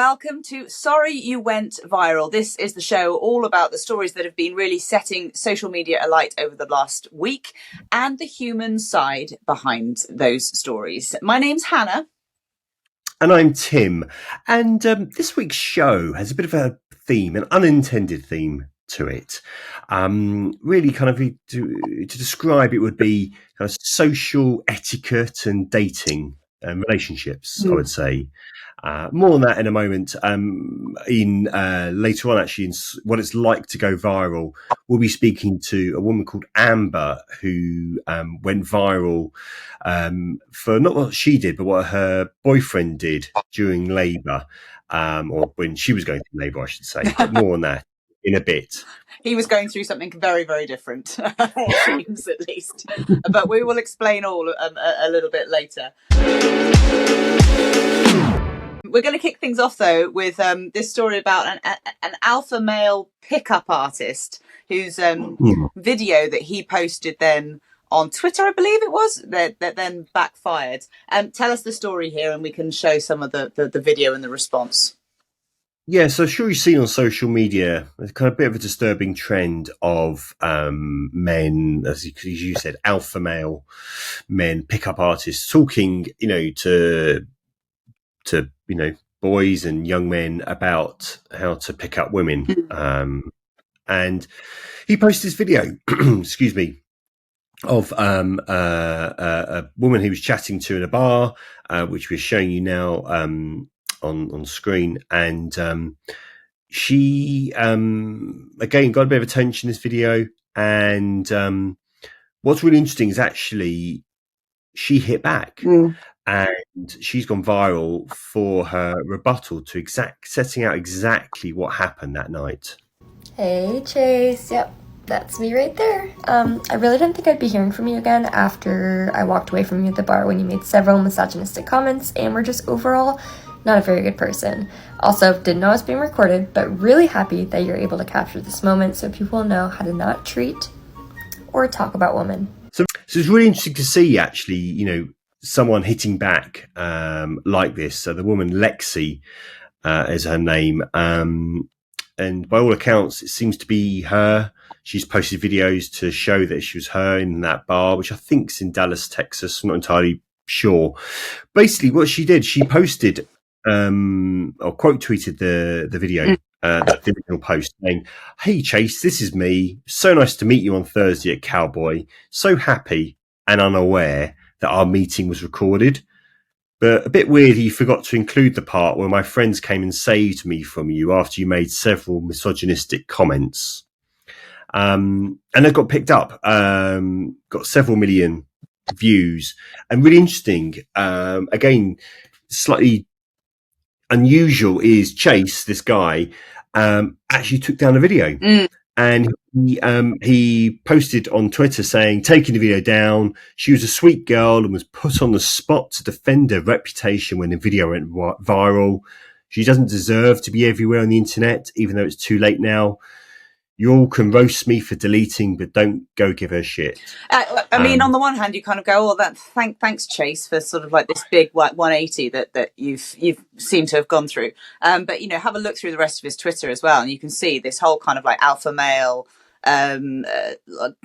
welcome to Sorry You Went Viral. This is the show all about the stories that have been really setting social media alight over the last week and the human side behind those stories. My name's Hannah. And I'm Tim. And this week's show has a bit of a theme, an unintended theme to it. Really kind of to describe it would be kind of social etiquette and dating and relationships, I would say. More on that in a moment. Later on, actually, in what it's like to go viral, we'll be speaking to a woman called Amber who went viral for not what she did, but what her boyfriend did during labour, or when she was going through labour, I should say. But more on that in a bit. He was going through something very, very different, it seems at least. But we will explain all a little bit later. We're going to kick things off, though, with this story about an alpha male pickup artist whose video that he posted then on Twitter, I believe it was, that then backfired. Tell us the story here and we can show some of the video and the response. Yeah, so I'm sure you've seen on social media, there's kind of a bit of a disturbing trend of men, as you said, alpha male men, pickup artists, talking, to boys and young men about how to pick up women. And he posted this video, excuse me, of a woman he was chatting to in a bar, which we're showing you now on screen. And she, again, got a bit of attention in this video. And what's really interesting is actually she hit back. And she's gone viral for her rebuttal to setting out exactly what happened that night. Hey, Chase. Yep, that's me right there. I really didn't think I'd be hearing from you again after I walked away from you at the bar when you made several misogynistic comments and were just overall not a very good person. Also, didn't know I was being recorded, but really happy that you're able to capture this moment so people know how to not treat or talk about women. So it's really interesting to see, actually, someone hitting back like this. So the woman Lexi is her name, and by all accounts, it seems to be her. She's posted videos to show that she was her in that bar, which I think is in Dallas, Texas. I'm not entirely sure. Basically, what she did, she posted or quote tweeted the video. The original post saying, "Hey Chase, this is me. So nice to meet you on Thursday at Cowboy. So happy and unaware that our meeting was recorded. But a bit weird you forgot to include the part where my friends came and saved me from you after you made several misogynistic comments." And it got picked up, got several million views. And really interesting, again, slightly unusual is Chase, this guy, actually took down a video. And he posted on Twitter saying, taking the video down, she was a sweet girl and was put on the spot to defend her reputation when the video went viral. She doesn't deserve to be everywhere on the internet, even though it's too late now. You all can roast me for deleting, but don't go give her shit. I mean, on the one hand, you kind of go, "Oh, thanks, Chase, for sort of like this big 180 that you've seemed to have gone through." But have a look through the rest of his Twitter as well, and you can see this whole kind of like alpha male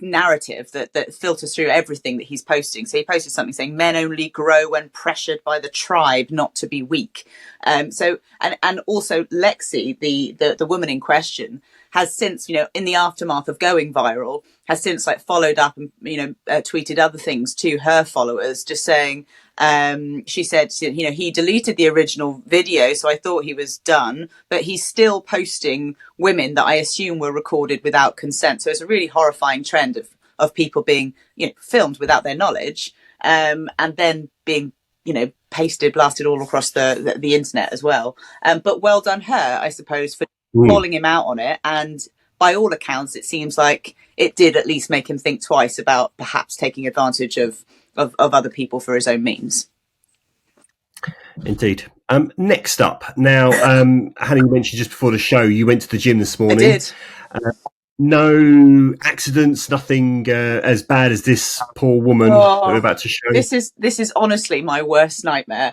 narrative that filters through everything that he's posting. So he posted something saying, "Men only grow when pressured by the tribe not to be weak." And also Lexi, the woman in question, has since, in the aftermath of going viral, has since followed up and, tweeted other things to her followers, just saying, she said, he deleted the original video, so I thought he was done, but he's still posting women that I assume were recorded without consent. So it's a really horrifying trend of people being, filmed without their knowledge, and then being, blasted all across the internet as well. But well done her, I suppose, for calling him out on it. And by all accounts, it seems like it did at least make him think twice about perhaps taking advantage of other people for his own means. Indeed. Next up, now, Hannah, you mentioned just before the show, you went to the gym this morning. I did. No accidents, nothing as bad as this poor woman that we're about to show. This is honestly my worst nightmare.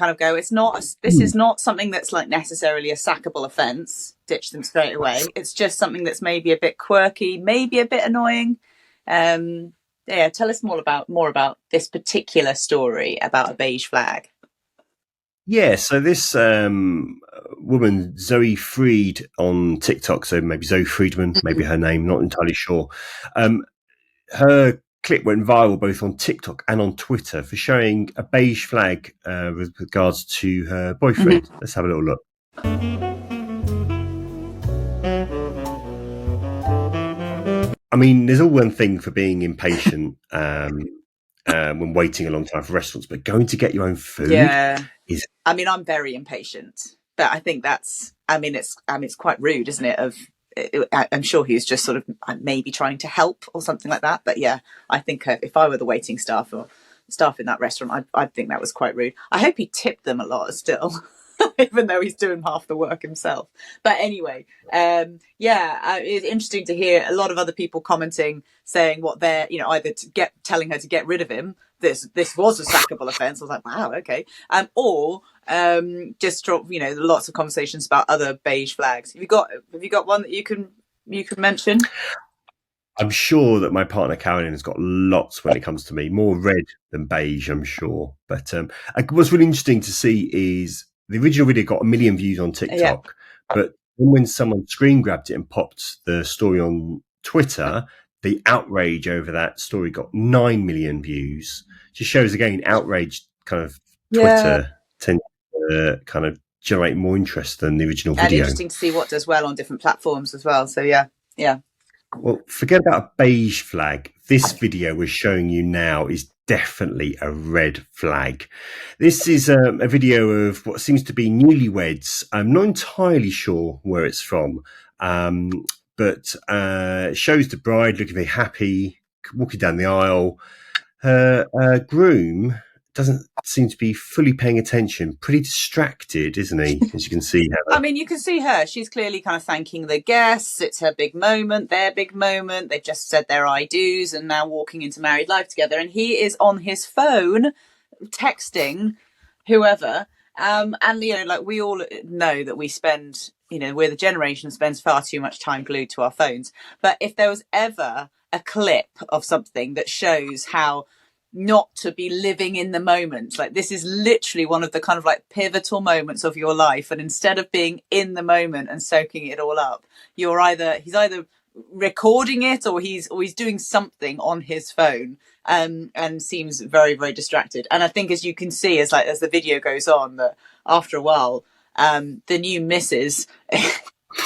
kind of go, this is not something that's like necessarily a sackable offence. Ditch them straight away. It's just something that's maybe a bit quirky, maybe a bit annoying. Yeah, tell us more about this particular story about a beige flag. Yeah, so this woman, Zoe Fried on TikTok, so maybe Zoe Friedman, maybe her name, not entirely sure. Her clip went viral both on TikTok and on Twitter for showing a beige flag with regards to her boyfriend. Mm-hmm. Let's have a little look. I mean, there's all one thing for being impatient when waiting a long time for restaurants, but going to get your own food is... I mean, I'm very impatient, but I think it's quite rude, isn't it? I'm sure he was just sort of maybe trying to help or something like that. But yeah, I think if I were the waiting staff or staff in that restaurant, I'd think that was quite rude. I hope he tipped them a lot still. Even though he's doing half the work himself. But anyway, it's interesting to hear a lot of other people commenting, saying what they're, either telling her to get rid of him. This was a sackable offence. I was like, wow, okay. Or just drop, lots of conversations about other beige flags. Have you got one that you can mention? I'm sure that my partner Carolyn has got lots when it comes to me, more red than beige, I'm sure. But what's really interesting to see is the original video got 1 million views on TikTok, but when someone screen grabbed it and popped the story on Twitter, the outrage over that story got 9 million views. Just shows again, outrage kind of Twitter tends to kind of generate more interest than the original video. And interesting to see what does well on different platforms as well. So yeah. Well, forget about a beige flag. This video we're showing you now is definitely a red flag. This is a video of what seems to be newlyweds. I'm not entirely sure where it's from, but shows the bride looking very happy, walking down the aisle. Her groom doesn't seem to be fully paying attention. Pretty distracted, isn't he? As you can see. I mean, you can see her. She's clearly kind of thanking the guests. It's her big moment, their big moment. They've just said their I do's and now walking into married life together. And he is on his phone texting whoever. And, like we all know that we spend, we're the generation that spends far too much time glued to our phones. But if there was ever a clip of something that shows how not to be living in the moment, like this is literally one of the kind of like pivotal moments of your life, and instead of being in the moment and soaking it all up, he's either recording it or he's doing something on his phone, and seems very, very distracted. And I think, as you can see, as the video goes on, that after a while the new missus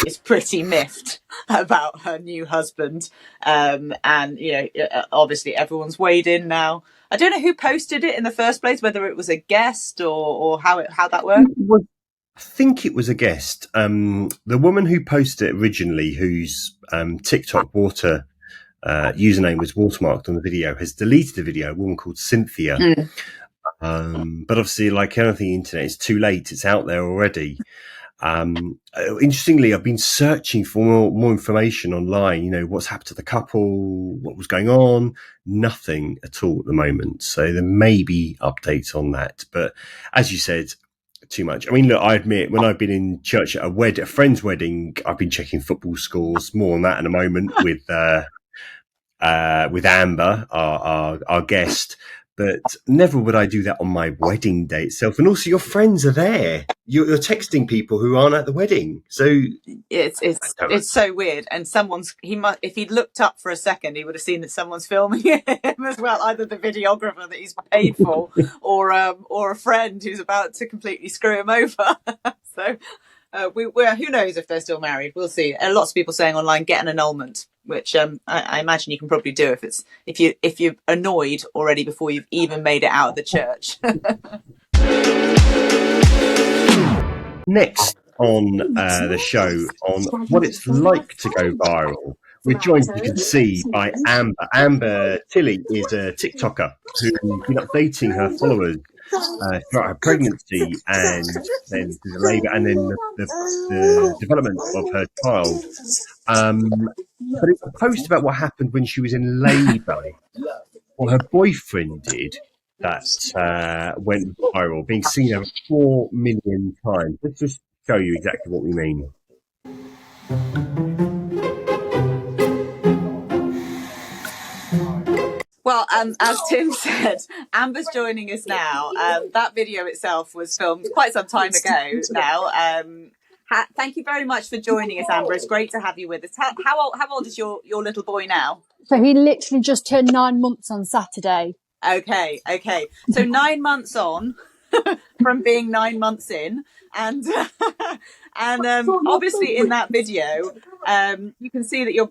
is pretty miffed about her new husband, and obviously everyone's weighed in now. I don't know who posted it in the first place, whether it was a guest or how that worked. I think it was a guest. The woman who posted it originally, whose TikTok username was watermarked on the video, has deleted the video. A woman called Cynthia. But obviously, like anything internet, it's too late. It's out there already. Interestingly, I've been searching for more information online, what's happened to the couple, what was going on. Nothing at all at the moment. So there may be updates on that. But as you said, too much. I mean, look, I admit, when I've been in church at a friend's wedding, I've been checking football scores. More on that in a moment with Amber, our guest. But never would I do that on my wedding day itself. And also, your friends are there. You're texting people who aren't at the wedding. So it's so weird. And if he'd looked up for a second, he would have seen that someone's filming him as well. Either the videographer that he's paid for, or a friend who's about to completely screw him over. So who knows if they're still married? We'll see. Lots of people saying online, get an annulment, which I imagine you can probably do if you're annoyed already before you've even made it out of the church. Next on the show, on what it's like to go viral, we're joined, you can see, by Amber. Amber Tilley is a TikToker who's been updating her followers throughout her pregnancy and then the labour and then the development of her child. But it's a post about what happened when she was in labour. What her boyfriend did that went viral, being seen over 4 million times. Let's just show you exactly what we mean. Well, as Tim said, Amber's joining us now. That video itself was filmed quite some time ago now. Thank you very much for joining us, Amber. It's great to have you with us. How old is your little boy now? So he literally just turned 9 months on Saturday. Okay. So 9 months on from being 9 months in, and obviously in that video, you can see that your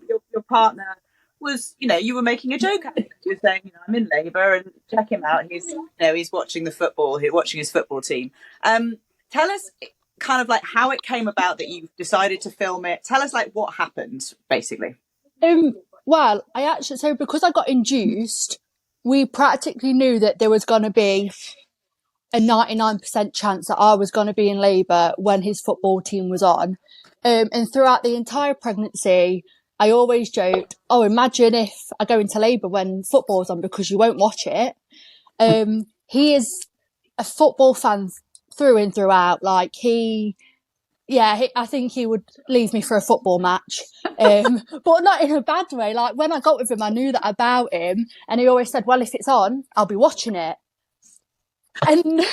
partner was, you were making a joke at him. You were saying, I'm in labour and check him out. And he's watching the football. He's watching his football team. Tell us kind of like how it came about that you decided to film it. Tell us like what happened, basically. Well, because I got induced, we practically knew that there was going to be a 99% chance that I was going to be in labour when his football team was on. And throughout the entire pregnancy, I always joked, imagine if I go into labour when football's on because you won't watch it. He is a football fan through and throughout. Like I think he would leave me for a football match. But not in a bad way. Like when I got with him, I knew that about him. And he always said, well, if it's on, I'll be watching it. And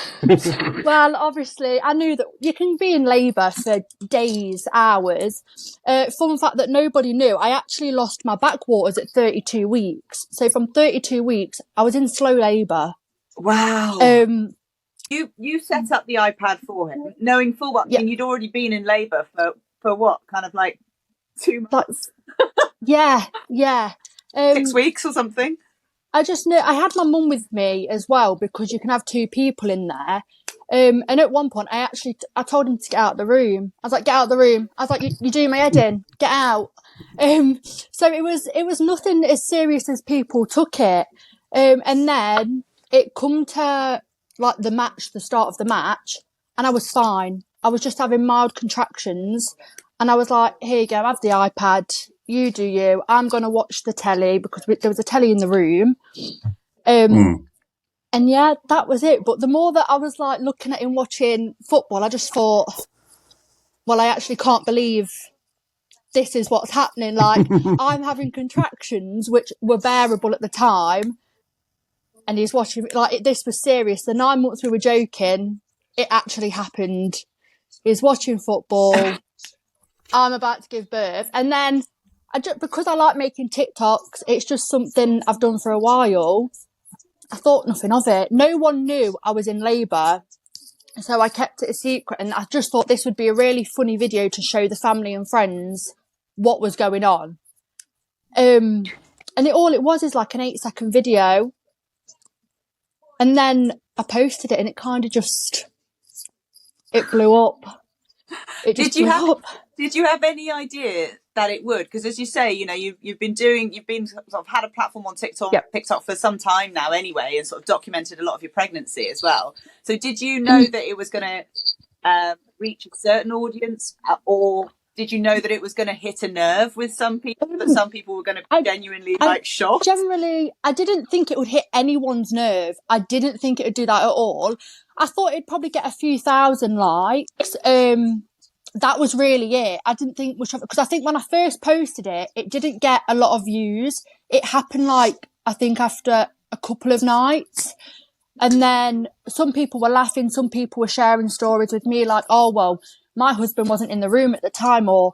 well, obviously I knew that you can be in labour for days, hours. Fun fact that nobody knew, I actually lost my backwaters at 32 weeks. So from 32 weeks, I was in slow labour. Wow. You set up the iPad for him, knowing full well, and you'd already been in labour for what, kind of like 2 months? Yeah. 6 weeks or something? I just knew I had my mum with me as well because you can have 2 people in there. And at one point, I told him to get out of the room. I was like, get out of the room. I was like, you're doing my head in. Get out. So it was nothing as serious as people took it. And then it come to like the start of the match, and I was fine. I was just having mild contractions, and I was like, here you go, have the iPad. You do you. I'm going to watch the telly because there was a telly in the room. And yeah, that was it. But the more that I was like looking at him watching football, I just thought, well, I actually can't believe this is what's happening. Like I'm having contractions, which were bearable at the time. And he's watching, like, this was serious. The 9 months we were joking, it actually happened. He's watching football. I'm about to give birth. And then, because I like making TikToks, it's just something I've done for a while. I thought nothing of it. No one knew I was in labour. So I kept it a secret. And I just thought this would be a really funny video to show the family and friends what was going on. And all it was is like an 8-second video. And then I posted it and it kind of just, it blew up. It just blew up. Did you have any idea that it would? Because as you say, you've been sort of had a platform on TikTok for some time now anyway, and sort of documented a lot of your pregnancy as well. So did you know that it was going to reach a certain audience, or did you know that it was going to hit a nerve with some people, that some people were going to be genuinely shocked? Generally, I didn't think it would hit anyone's nerve. I didn't think it would do that at all. I thought it'd probably get a few thousand likes. That was really it. I didn't think much of it, because I think when I first posted it, it didn't get a lot of views. It happened I think after a couple of nights. And then some people were laughing, some people were sharing stories with me like, oh, well, my husband wasn't in the room at the time, or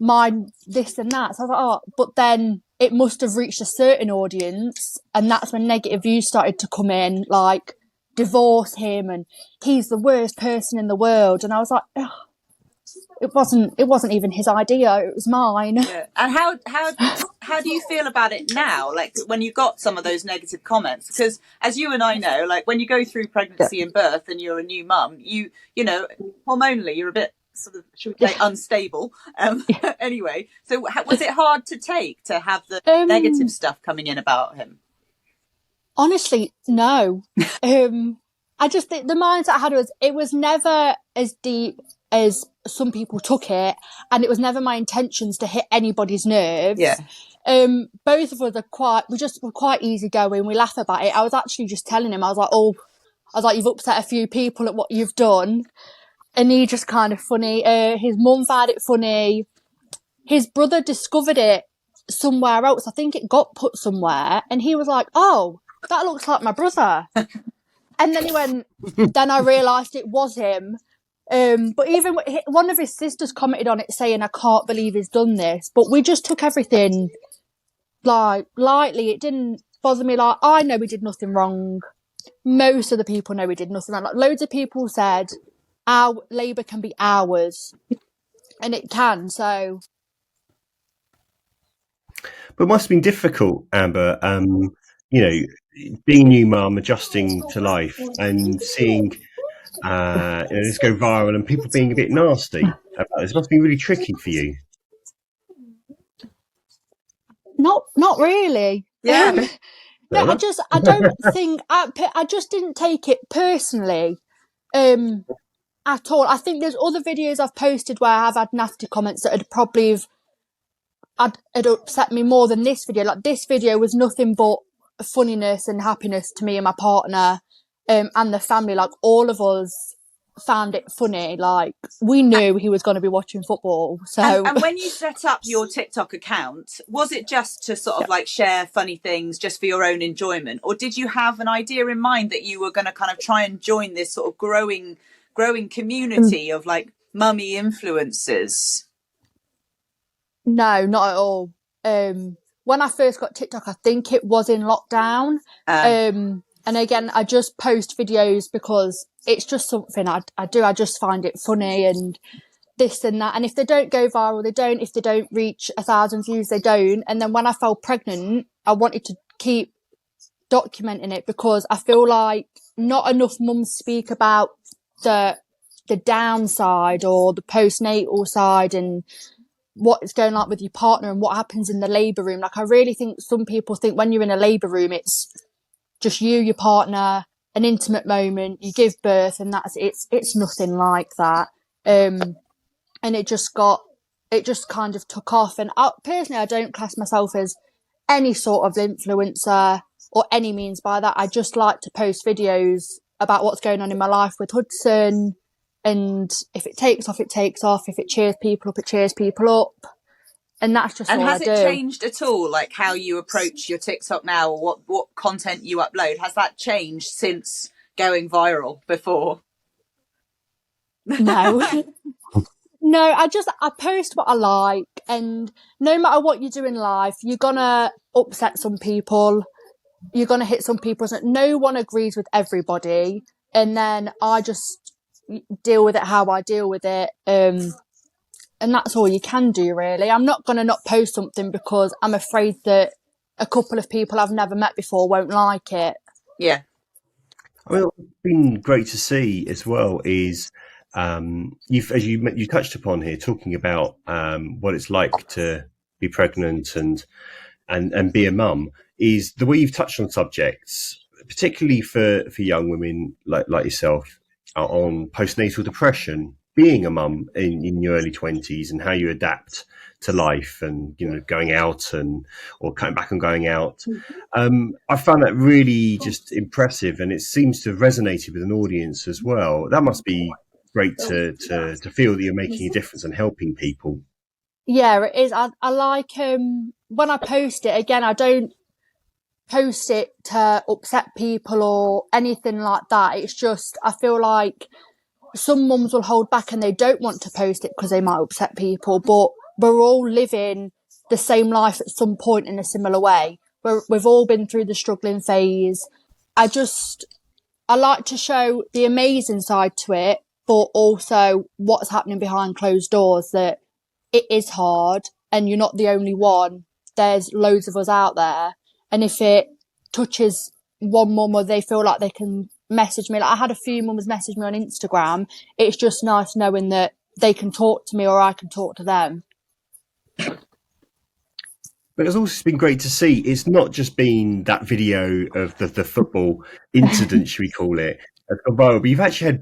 mine this and that. So I was like, but then it must have reached a certain audience, and that's when negative views started to come in, like, divorce him and he's the worst person in the world. And I was like, it wasn't even his idea, it was mine. Yeah. And how do you feel about it now, like when you got some of those negative comments? Because as you and I know, like when you go through pregnancy and birth and you're a new mum, you know, hormonally you're a bit sort of, should we say, unstable. Anyway, so was it hard to take, to have the negative stuff coming in about him? Honestly, no. I just think the mindset I had was, it was never as deep as some people took it, and it was never my intentions to hit anybody's nerves. Yeah. Both of us we're quite easygoing. We laugh about it. I was actually just telling him, I was like, you've upset a few people at what you've done. And he just kind of funny. His mum found it funny. His brother discovered it somewhere else. I think it got put somewhere. And he was like, oh, that looks like my brother. And then he went, then I realised it was him. But even one of his sisters commented on it saying, I can't believe he's done this. But we just took everything like lightly. It didn't bother me. Like, I know we did nothing wrong. Most of the people know we did nothing wrong. Like, loads of people said our labour can be hours, and it can. So, but it must have been difficult, Amber. You know, being new mum, adjusting to life, and seeing this go viral, and people being a bit nasty. This must be really tricky for you. not really. Yeah. No, I don't think I just didn't take it personally. At all. I think there's other videos I've posted where I've had nasty comments that had probably had upset me more than this video. Like, this video was nothing but funniness and happiness to me and my partner, and the family. Like, all of us found it funny. Like, we knew he was going to be watching football. So, and when you set up your TikTok account, was it just to sort of like share funny things just for your own enjoyment, or did you have an idea in mind that you were going to kind of try and join this sort of growing community of like mummy influencers? No, not at all. When I first got TikTok, I think it was in lockdown. And again, I just post videos because it's just something I do. I just find it funny and this and that. And if they don't go viral, they don't. If they don't reach 1,000 views, they don't. And then when I fell pregnant, I wanted to keep documenting it because I feel like not enough mums speak about the downside or the postnatal side and what's going on with your partner and what happens in the labour room. Like, I really think some people think when you're in a labour room, it's just you, your partner, an intimate moment, you give birth, and that's it's nothing like that. And it just kind of took off. And personally, I don't class myself as any sort of influencer or any means by that. I just like to post videos about what's going on in my life with Hudson. And if it takes off, it takes off. If it cheers people up, it cheers people up. And that's just all I do. And has it changed at all, like how you approach your TikTok now, or what content you upload? Has that changed since going viral before? No. No, I post what I like, and no matter what you do in life, you're gonna upset some people, you're gonna hit some people. No one agrees with everybody, and then I just deal with it how I deal with it. And that's all you can do, really. I'm not going to not post something because I'm afraid that a couple of people I've never met before won't like it. Yeah. Well, what's been great to see as well is as you touched upon here, talking about what it's like to be pregnant and be a mum, is the way you've touched on subjects, particularly for young women like yourself, on postnatal depression, being a mum in your early 20s, and how you adapt to life, and going out or coming back and going out. I found that really just impressive, and it seems to have resonated with an audience as well. That must be great to feel that you're making a difference and helping people. Yeah, it is. I like when I post it, again, I don't post it to upset people or anything like that. It's just, I feel like some mums will hold back and they don't want to post it because they might upset people, but we're all living the same life at some point in a similar way. We've all been through the struggling phase. I like to show the amazing side to it, but also what's happening behind closed doors, that it is hard and you're not the only one. There's loads of us out there. And if it touches one mum or they feel like they can message me, like I had a few mums message me on Instagram, it's just nice knowing that they can talk to me or I can talk to them. But it's also been great to see, it's not just been that video of the football incident, should we call it. That's gone viral, but you've actually had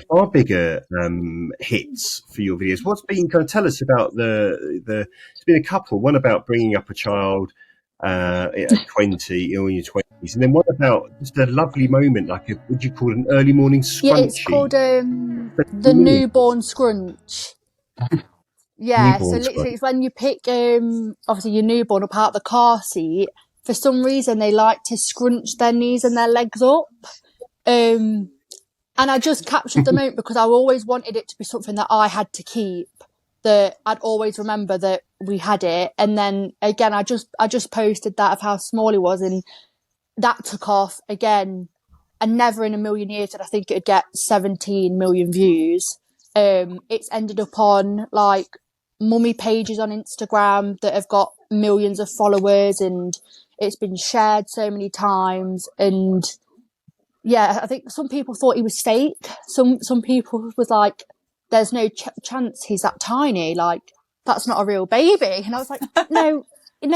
far bigger hits for your videos. What's been? Kind of tell us about the. It's been a couple. One about bringing up a child at 20 or in your 20s, and then one about just a lovely moment, like would you call it an early morning scrunchy? Yeah, it's called the newborn scrunch. Yeah, so literally it's when you pick obviously your newborn up out of the car seat. For some reason, they like to scrunch their knees and their legs up. And I just captured the moment because I always wanted it to be something that I had to keep, that I'd always remember that we had it. And then again, I just posted that of how small he was, and that took off again. And never in a million years did I think it'd get 17 million views. It's ended up on like mummy pages on Instagram that have got millions of followers, and it's been shared so many times. And yeah, I think some people thought he was fake. Some people was like, there's no chance he's that tiny. Like, that's not a real baby. And I was like, no, he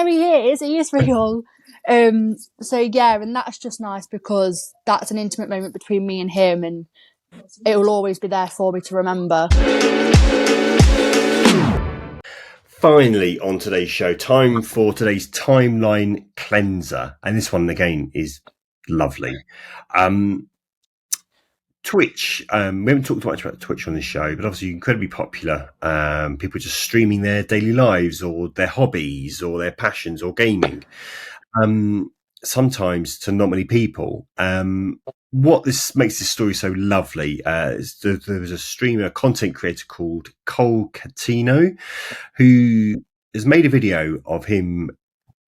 is real. So yeah, and that's just nice because that's an intimate moment between me and him, and it will always be there for me to remember. Finally, on today's show, time for today's timeline cleanser. And this one, again, is lovely. Twitch. We haven't talked much about Twitch on this show, but obviously incredibly popular. People just streaming their daily lives or their hobbies or their passions or gaming. Sometimes to not many people. What this makes this story so lovely is there was a streamer, a content creator called Cole Catino, who has made a video of him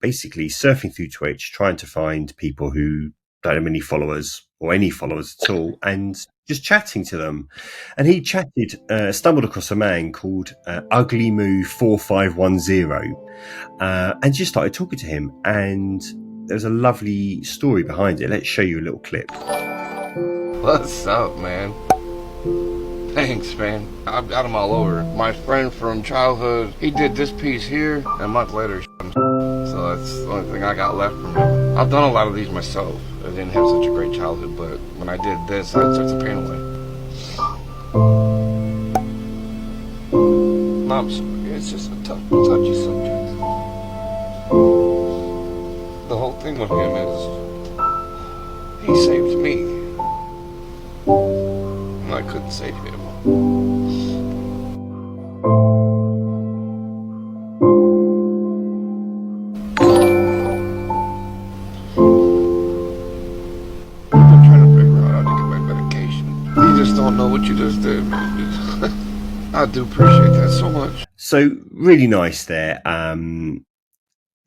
basically surfing through Twitch, trying to find people who don't have many followers or any followers at all, and just chatting to them. And he stumbled across a man called Ugly Moo 4510, and just started talking to him. And there's a lovely story behind it. Let's show you a little clip. What's up, man? Thanks, man. I've got them all over. My friend from childhood, he did this piece here, and a month later, so that's the only thing I got left from him. I've done a lot of these myself. I didn't have such a great childhood, but when I did this, I took the pain away. No, I'm sorry. It's just a touchy subject. The whole thing with him is he saved me. And I couldn't save him. I'm trying to figure out how to get my medication. You just don't know what you just did, man. I do appreciate that so much. So really nice there.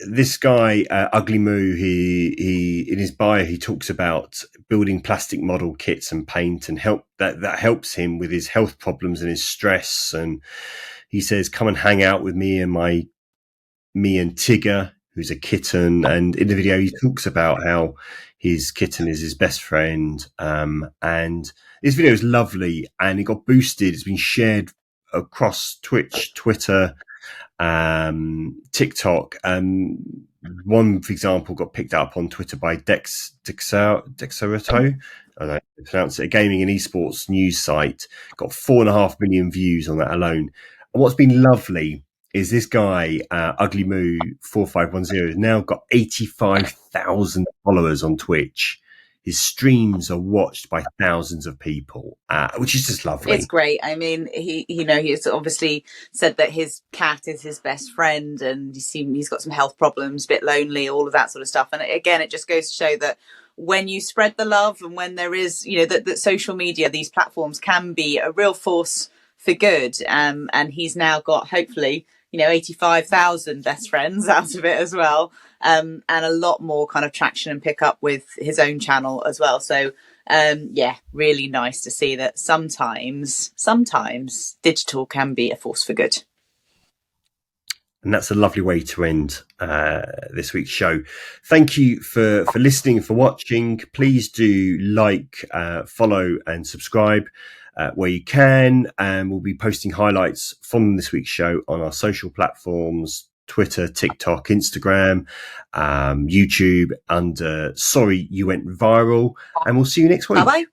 This guy, Ugly Moo, he in his bio he talks about building plastic model kits and paint, and that helps him with his health problems and his stress. And he says, "Come and hang out with me and Tigger, who's a kitten." And in the video, he talks about how his kitten is his best friend. And this video is lovely, and it got boosted. It's been shared across Twitch, Twitter, TikTok. One, for example, got picked up on Twitter by Dexerito. I don't know how to pronounce it. A gaming and esports news site. Got 4.5 million views on that alone. And what's been lovely is this guy, Ugly Moo 4510, has now got 85,000 followers on Twitch. His streams are watched by thousands of people, which is just lovely. It's great. I mean, he's obviously said that his cat is his best friend, and he's got some health problems, a bit lonely, all of that sort of stuff. And again, it just goes to show that when you spread the love, and when there is, that social media, these platforms can be a real force for good. And he's now got, hopefully, 85,000 best friends out of it as well. And a lot more kind of traction and pick up with his own channel as well. So, really nice to see that sometimes digital can be a force for good. And that's a lovely way to end this week's show. Thank you for listening, for watching. Please do like, follow and subscribe where you can. And we'll be posting highlights from this week's show on our social platforms, Twitter, TikTok, Instagram, YouTube under Sorry You Went Viral. And we'll see you next week. Bye-bye.